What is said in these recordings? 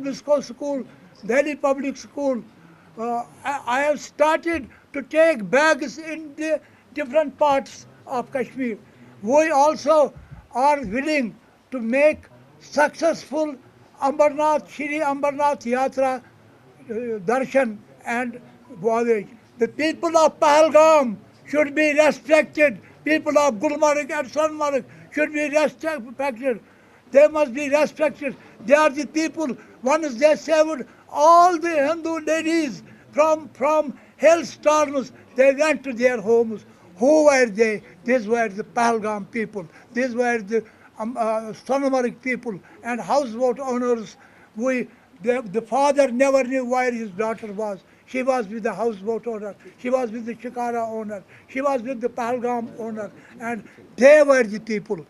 Bisco School, Delhi Public School. I have started to take bags in the different parts of Kashmir. We also are willing to make successful Shri Ambarnath Yatra darshan and voyage. The people of Pahalgam should be respected. People of Gulmarg and Sonmarg should be respected. They must be respected. They are the people. Once they saved all the Hindu ladies from hailstorms, they went to their homes. Who were they? These were the Pahalgam people. These were the Sonmarg people and houseboat owners. The father never knew where his daughter was. She was with the houseboat owner. She was with the shikara owner. She was with the Pahalgam owner. And they were the people.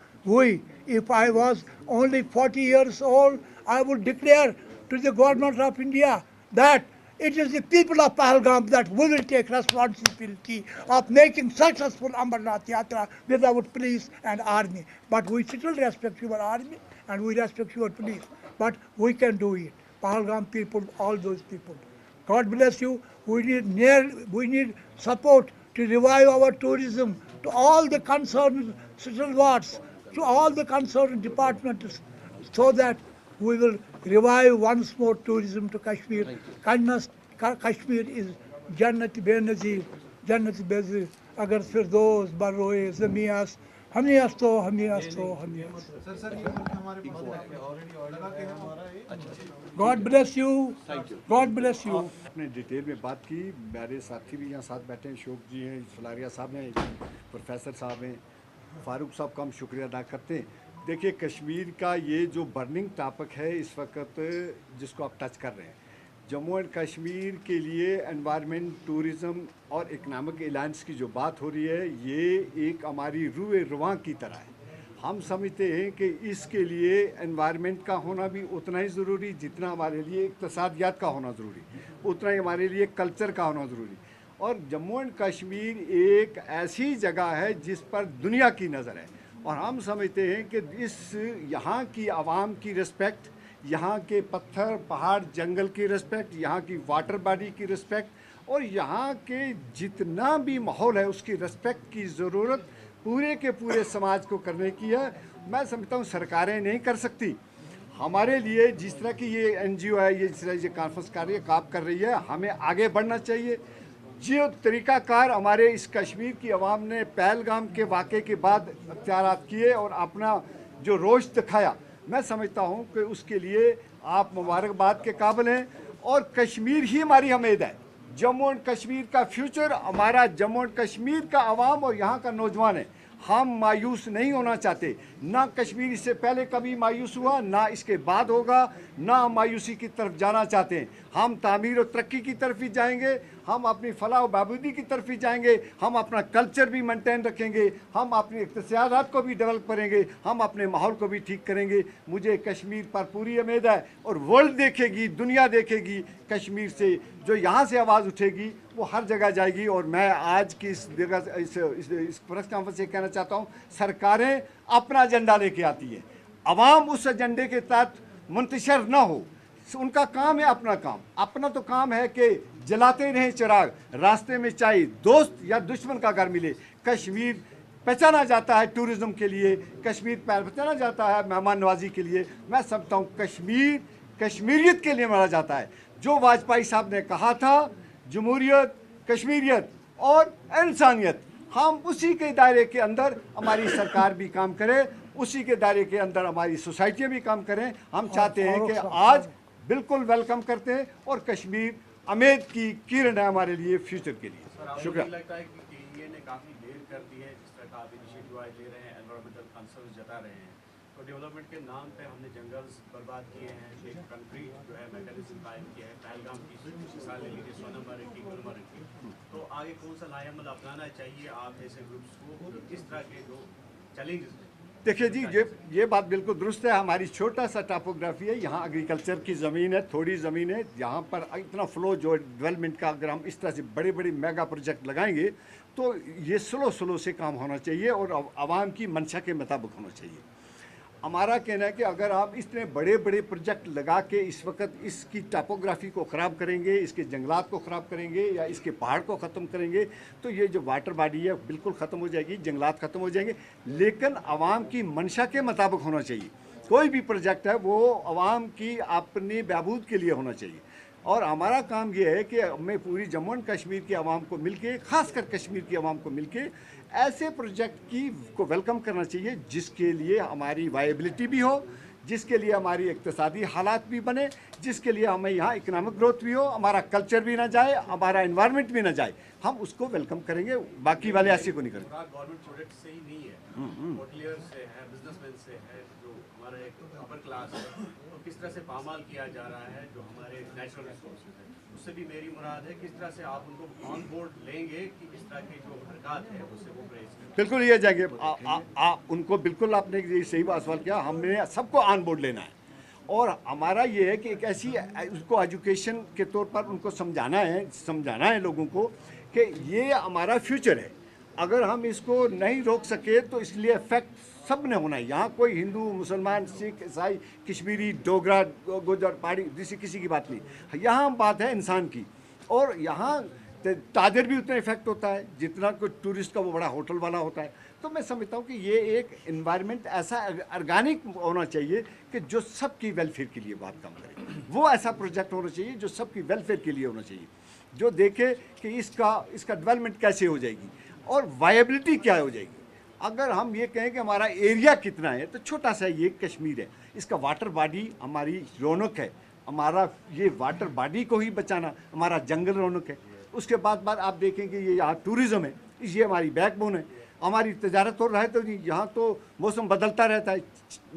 If I was only 40 years old, I would declare to the government of India that it is the people of Pahalgam that we will take responsibility of making successful Amarnath Yatra without police and army. But we still respect your army and we respect your police. But we can do it. Pahalgam people, all those people. God bless you. We need support to revive our tourism to all the concerned stalwarts, to all the concerned departments, so that we will revive once more tourism to Kashmir. Kashmir is Jannat Benazir, Jannat Bezir, Agar Firdos, Barroe, Zamias, Hamias to, Hamias to, Hamias. God bless you. God bless you. आपने detail में बात की, मेरे साथी भी यहाँ साथ बैठे हैं, शोक जी हैं, फलारिया साहब हैं, प्रोफेसर साहब हैं, फारूक साहब का हम शुक्रिया अदा करते हैं। देखिए कश्मीर का ये जो बर्निंग टॉपिक है इस वक्त जिसको आप टच कर रहे हैं, जम्मू एंड कश्मीर के लिए एनवायरनमेंट, टूरिज़म और इकनॉमिक अलायंस की जो बात हो रही है, ये एक हमारी रूए रुआं की तरह है। हम समझते हैं कि इसके लिए एनवायरनमेंट का होना भी उतना ही ज़रूरी जितना हमारे लिए इक़्तिसादियात का होना ज़रूरी, उतना ही हमारे लिए कल्चर का होना ज़रूरी। और जम्मू एंड कश्मीर एक ऐसी जगह है जिस पर दुनिया की नज़र है और हम समझते हैं कि इस यहाँ की आवाम की रिस्पेक्ट, यहाँ के पत्थर, पहाड़, जंगल की रिस्पेक्ट, यहाँ की वाटर बॉडी की रिस्पेक्ट और यहाँ के जितना भी माहौल है उसकी रिस्पेक्ट की ज़रूरत पूरे के पूरे समाज को करने की है। मैं समझता हूँ सरकारें नहीं कर सकती। हमारे लिए जिस तरह की ये NGO है, ये जिस तरह ये कॉन्फ्रेंस कर रही है, काम कर रही है, हमें आगे बढ़ना चाहिए। जो तरीक़ाकार हमारे इस कश्मीर की आवाम ने पहलगाम के वाक़े के बाद अख्तियारात किए और अपना जो रोश दिखाया, मैं समझता हूँ कि उसके लिए आप मुबारकबाद के काबिल हैं और कश्मीर ही हमारी उम्मीद है। जम्मू एंड कश्मीर का फ्यूचर हमारा जम्मू एंड कश्मीर का आवाम और यहाँ का नौजवान है। हम मायूस नहीं होना चाहते, ना कश्मीर इससे पहले कभी मायूस हुआ, ना इसके बाद होगा, ना हम मायूसी की तरफ जाना चाहते हैं। हम तामीर और तरक्की की तरफ ही जाएंगे, हम अपनी फलाह और बहबूदी की तरफ ही जाएंगे, हम अपना कल्चर भी मेंटेन रखेंगे, हम अपनी इक़्तिसादात को भी डेवलप करेंगे, हम अपने माहौल को भी ठीक करेंगे। मुझे कश्मीर पर पूरी उम्मीद है और वर्ल्ड देखेगी, दुनिया देखेगी कश्मीर से। जो यहाँ से आवाज़ उठेगी वो हर जगह जाएगी। और मैं आज की इस जगह इस प्रेस कॉन्फ्रेंस से कहना चाहता हूँ, सरकारें अपना एजेंडा लेके आती है, अवाम उस एजेंडे के तहत मुंतशर ना हो। उनका काम है अपना काम, अपना तो काम है कि जलाते रहें चिराग, रास्ते में चाहे दोस्त या दुश्मन का घर मिले। कश्मीर पहचाना जाता है टूरिज़म के लिए, कश्मीर पहचाना जाता है मेहमान नवाजी के लिए। मैं समझता हूँ कश्मीर कश्मीरियत के लिए माना जाता है। जो वाजपेयी साहब ने कहा था, जमहूरियत, कश्मीरियत और इंसानियत, हम उसी के दायरे के अंदर हमारी सरकार भी काम करे, उसी के दायरे के अंदर हमारी सोसाइटियाँ भी काम करें। हम चाहते हैं कि आज बिल्कुल वेलकम करते हैं और कश्मीर उम्मीद की किरण है हमारे लिए फ्यूचर के लिए। शुक्रिया। लगता है कि KEA ने काफ़ी देर कर दी है, जिस तरह का आप इनिशिएटिव आज ले रहे हैं, एनवायरमेंटल कंसर्न जता रहे हैं, तो डेवलपमेंट के नाम पे हमने जंगल्स बर्बाद किए हैं, एक कंक्रीट जो है मैकेनिज्म कायम किया है। पहलगाम की मिसाल ले लीजिए, सोनमर्ग की, गुलमर्ग की, तो आगे कौन सा लाएअमल अपनाना चाहिए आप जैसे ग्रुप्स को जो इस तरह के जो चैलेंजेस? देखिए जी, ये बात बिल्कुल दुरुस्त है। हमारी छोटा सा टॉपोग्राफी है, यहाँ एग्रीकल्चर की ज़मीन है, थोड़ी ज़मीन है, यहाँ पर इतना फ्लो जो डेवलपमेंट का अगर हम इस तरह से बड़े बड़े मेगा प्रोजेक्ट लगाएंगे तो ये स्लो से काम होना चाहिए और आवाम की मंशा के मुताबिक होना चाहिए। हमारा कहना है कि अगर आप इतने बड़े बड़े प्रोजेक्ट लगा के इस वक्त इसकी टोपोग्राफी को ख़राब करेंगे, इसके जंगलात को ख़राब करेंगे या इसके पहाड़ को ख़त्म करेंगे, तो ये जो वाटर बॉडी है बिल्कुल ख़त्म हो जाएगी, जंगलात ख़त्म हो जाएंगे। लेकिन आवाम की मंशा के मुताबिक होना चाहिए। कोई भी प्रोजेक्ट है वो आवाम की अपनी बहबूद के लिए होना चाहिए। और हमारा काम ये है कि हमें पूरी जम्मू एंड कश्मीर की आवाम को मिलके, ख़ासकर कश्मीर की आवाम को मिलके ऐसे प्रोजेक्ट को वेलकम करना चाहिए जिसके लिए हमारी वायबिलिटी भी हो, जिसके लिए हमारी इक्तिसादी हालात भी बने, जिसके लिए हमें यहाँ इकनॉमिक ग्रोथ भी हो, हमारा कल्चर भी ना जाए, हमारा इन्वायरमेंट भी ना जाए। हम उसको वेलकम करेंगे, बाकी वाले ऐसे को नहीं करेंगे। गवर्नमेंट प्रोजेक्ट से ही नहीं है, होटलियर से है, बिजनेसमैन से है, जो हमारा एक अपर क्लास है, तो किस तरह से पामाल किया जा रहा है जो हमारे नेचुरल रिसोर्सेज है, उससे भी मेरी मुराद है किस तरह से आप उनको ऑन बोर्ड लेंगे कि इस तरह की जो हरकत है उससे वो प्रेस करें। बिल्कुल ये जाएंगे उनको, बिल्कुल आपने ये सही बात सवाल किया। हमने सबको ऑन बोर्ड लेना है और हमारा ये है कि एक ऐसी उसको एजुकेशन के तौर पर उनको समझाना है लोगों को कि ये हमारा फ्यूचर है। अगर हम इसको नहीं रोक सके तो इसलिए इफेक्ट सब ने होना है। यहाँ कोई हिंदू, मुसलमान, सिख, ईसाई, कश्मीरी, डोगरा, गुजर, पहाड़ी, किसी की बात नहीं। यहाँ बात है इंसान की। और यहाँ ताजर भी उतना इफेक्ट होता है जितना कोई टूरिस्ट का वो बड़ा होटल वाला होता है। तो मैं समझता हूँ कि ये एक इन्वायरमेंट ऐसा ऑर्गेनिक होना चाहिए कि जो सबकी वेलफेयर के लिए बात काम करे। वो ऐसा प्रोजेक्ट होना चाहिए जो सबकी वेलफेयर के लिए होना चाहिए, जो देखे कि इसका डेवलपमेंट कैसे हो जाएगी और वायबिलिटी क्या हो जाएगी। अगर हम ये कहें कि हमारा एरिया कितना है, तो छोटा सा ये कश्मीर है, इसका वाटर बॉडी हमारी रौनक है। हमारा ये वाटर बॉडी को ही बचाना, हमारा जंगल रौनक है। उसके बाद आप देखेंगे ये यहाँ टूरिज़्म है, ये हमारी बैकबोन है। हमारी तजारत हो रहा है तो यहाँ तो मौसम बदलता रहता है,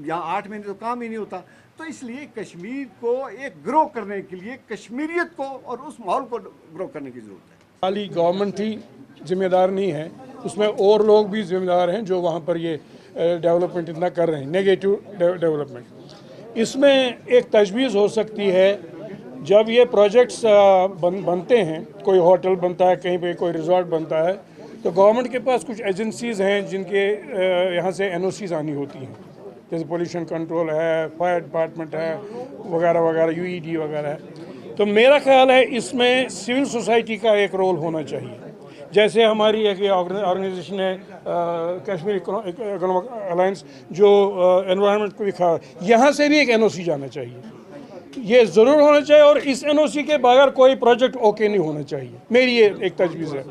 यहाँ 8 महीने तो काम ही नहीं होता। तो इसलिए कश्मीर को एक ग्रो करने के लिए कश्मीरियत को और उस माहौल को ग्रो करने की ज़रूरत है। खाली गवर्नमेंट ही जिम्मेदार नहीं है, उसमें और लोग भी जिम्मेदार हैं जो वहाँ पर ये डेवलपमेंट इतना कर रहे हैं, नेगेटिव डेवलपमेंट। इसमें एक तजवीज़ हो सकती है, जब ये प्रोजेक्ट्स बनते हैं, कोई होटल बनता है, कहीं पे कोई रिजॉर्ट बनता है, तो गवर्नमेंट के पास कुछ एजेंसीज़ हैं जिनके यहाँ से NOCs आनी होती हैं, जैसे पोल्यूशन कंट्रोल है, फायर डिपार्टमेंट है, वगैरह वगैरह, UED वगैरह है। तो मेरा ख्याल है इसमें सिविल सोसाइटी का एक रोल होना चाहिए। जैसे हमारी एक ऑर्गेनाइजेशन है कश्मीर इकोनॉमिक अलायंस, जो एनवायरनमेंट को दिखा, यहाँ से भी एक NOC जाना चाहिए, ये ज़रूर होना चाहिए। और इस NOC के बगैर कोई प्रोजेक्ट ओके नहीं होना चाहिए, मेरी ये एक तजवीज़ है।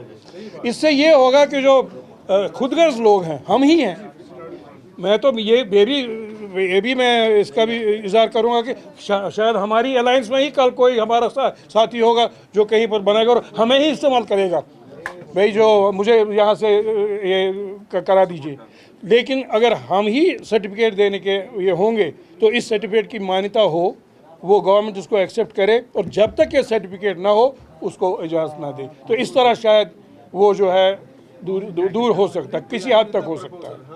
इससे ये होगा कि जो खुदगर्ज लोग हैं, हम ही हैं। मैं तो ये भी मैं इसका भी इज़हार करूँगा कि शायद हमारी अलायंस में ही कल कोई हमारा साथी होगा जो कहीं पर बनाएगा और हमें ही इस्तेमाल करेगा, भाई जो मुझे यहाँ से ये करा दीजिए। लेकिन अगर हम ही सर्टिफिकेट देने के ये होंगे तो इस सर्टिफिकेट की मान्यता हो, वो गवर्नमेंट उसको एक्सेप्ट करे, और जब तक ये सर्टिफिकेट ना हो उसको इजाज़त ना दे। तो इस तरह शायद वो जो है दूर हो सकता है, किसी हद तक हो सकता है।